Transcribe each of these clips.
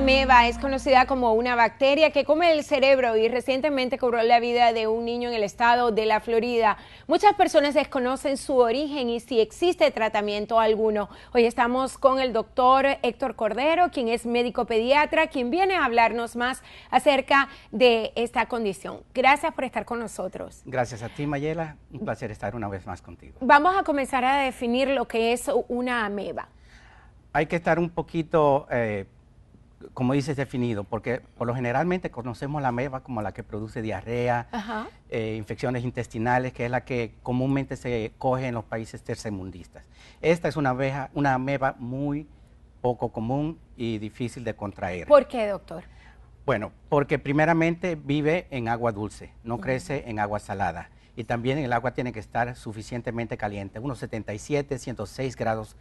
ameba es conocida como una bacteria que come el cerebro y recientemente cobró la vida de un niño en el estado de la Florida. Muchas personas desconocen su origen y si existe tratamiento alguno. Hoy estamos con el doctor Héctor Cordero, quien es médico pediatra, quien viene a hablarnos más acerca de esta condición. Gracias por estar con nosotros. Gracias a ti, Mayela. Un placer estar una vez más contigo. Vamos a comenzar a definir lo que es una ameba. Hay que estar un poquito, como dices, definido, porque por lo generalmente conocemos la ameba como la que produce diarrea, infecciones intestinales, que es la que comúnmente se coge en los países tercermundistas. Esta es una ameba muy poco común y difícil de contraer. ¿Por qué, doctor? Bueno, porque primeramente vive en agua dulce, no crece en agua salada. Y también el agua tiene que estar suficientemente caliente, unos 77, 106 grados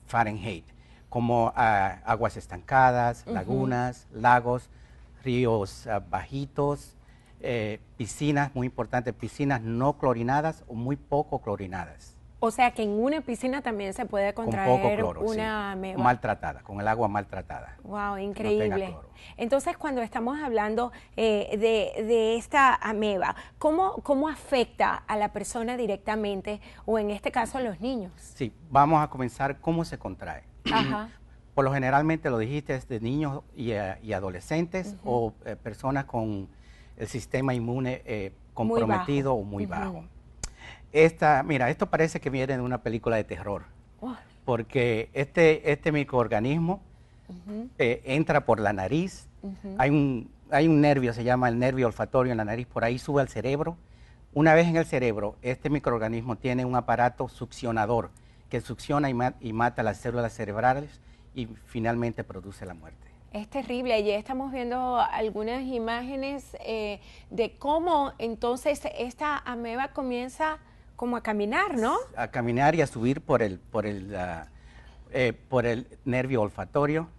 Fahrenheit, como aguas estancadas, lagunas, lagos, ríos bajitos, piscinas, muy importante, piscinas no clorinadas o muy poco clorinadas. O sea que en una piscina también se puede contraer con poco cloro, una ameba. Maltratada, con el agua maltratada. Wow, increíble. No. Entonces, cuando estamos hablando de esta ameba, ¿cómo afecta a la persona directamente o en este caso a los niños? Sí, vamos a comenzar cómo se contrae. Por lo generalmente lo dijiste, es de niños y adolescentes o personas con el sistema inmune comprometido o muy bajo. Mira, esto parece que viene de una película de terror, porque este microorganismo entra por la nariz, hay un nervio, se llama el nervio olfatorio en la nariz, por ahí sube al cerebro. Una vez en el cerebro, este microorganismo tiene un aparato succionador que succiona y mata las células cerebrales y finalmente produce la muerte. Es terrible. Allí estamos viendo algunas imágenes de cómo entonces esta ameba comienza como a caminar, ¿no? A caminar y a subir por el nervio olfatorio.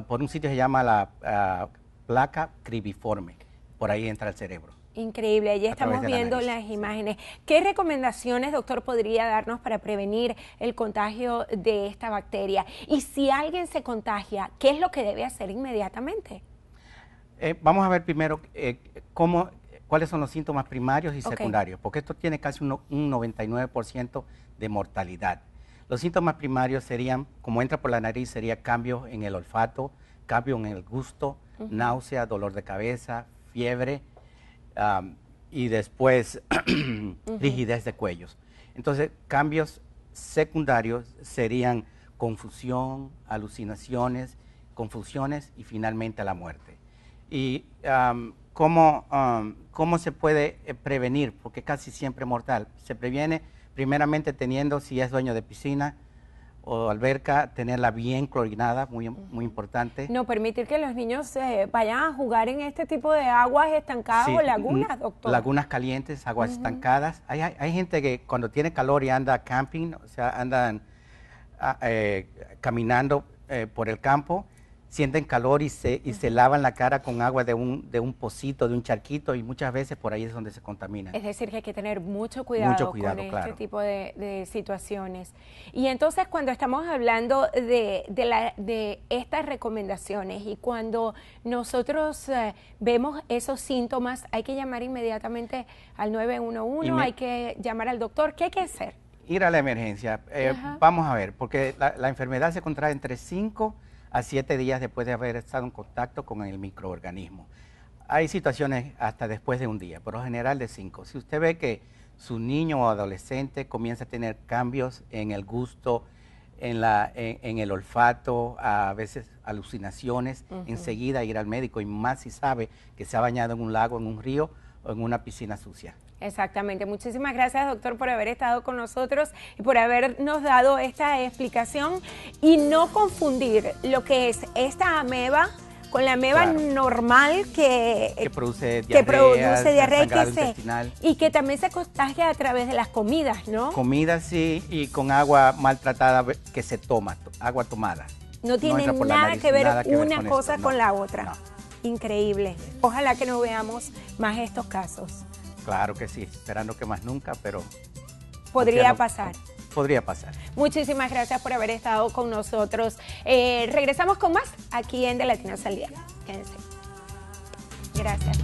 Por un sitio se llama la placa cribiforme. Por ahí entra el cerebro. Increíble, allí estamos viendo las imágenes. ¿Qué recomendaciones, doctor, podría darnos para prevenir el contagio de esta bacteria? Y si alguien se contagia, ¿qué es lo que debe hacer inmediatamente? Vamos a ver primero cuáles son los síntomas primarios y secundarios, porque esto tiene casi un 99% de mortalidad. Los síntomas primarios serían, como entra por la nariz, sería cambio en el olfato, cambio en el gusto, náusea, dolor de cabeza, fiebre, y después rigidez de cuellos. Entonces, cambios secundarios serían confusión, alucinaciones, confusiones y finalmente la muerte. Y ¿cómo se puede prevenir? Porque casi siempre es mortal. Se previene primeramente teniendo, si es dueño de piscina o alberca, tenerla bien clorinada, muy importante. No permitir que los niños vayan a jugar en este tipo de aguas estancadas o lagunas, doctor. Lagunas calientes, aguas estancadas. Hay gente que cuando tiene calor y anda camping, o sea, andan caminando por el campo, sienten calor y se lavan la cara con agua de un pocito, de un charquito, y muchas veces por ahí es donde se contaminan. Es decir, que hay que tener mucho cuidado con este tipo de situaciones. Y entonces, cuando estamos hablando de estas recomendaciones y cuando nosotros vemos esos síntomas, hay que llamar inmediatamente al 911, hay que llamar al doctor. ¿Qué hay que hacer? Ir a la emergencia. Vamos a ver, porque la enfermedad se contrae entre 5 a 7 días después de haber estado en contacto con el microorganismo. Hay situaciones hasta después de un día, por lo general de 5. Si usted ve que su niño o adolescente comienza a tener cambios en el gusto, en el olfato, a veces alucinaciones, enseguida ir al médico, y más si sabe que se ha bañado en un lago, en un río o en una piscina sucia. Exactamente. Muchísimas gracias, doctor, por haber estado con nosotros y por habernos dado esta explicación y no confundir lo que es esta ameba con la ameba normal que produce diarrea y que también se contagia a través de las comidas, ¿no? Comidas, sí, y con agua maltratada que se toma, agua tomada. No tiene nada que ver una cosa con la otra. No. Increíble. Ojalá que no veamos más estos casos. Claro que sí, esperando que más nunca, pero... Podría pasar. podría pasar. Muchísimas gracias por haber estado con nosotros. Regresamos con más aquí en De Latinos al Día. Quédense. Gracias.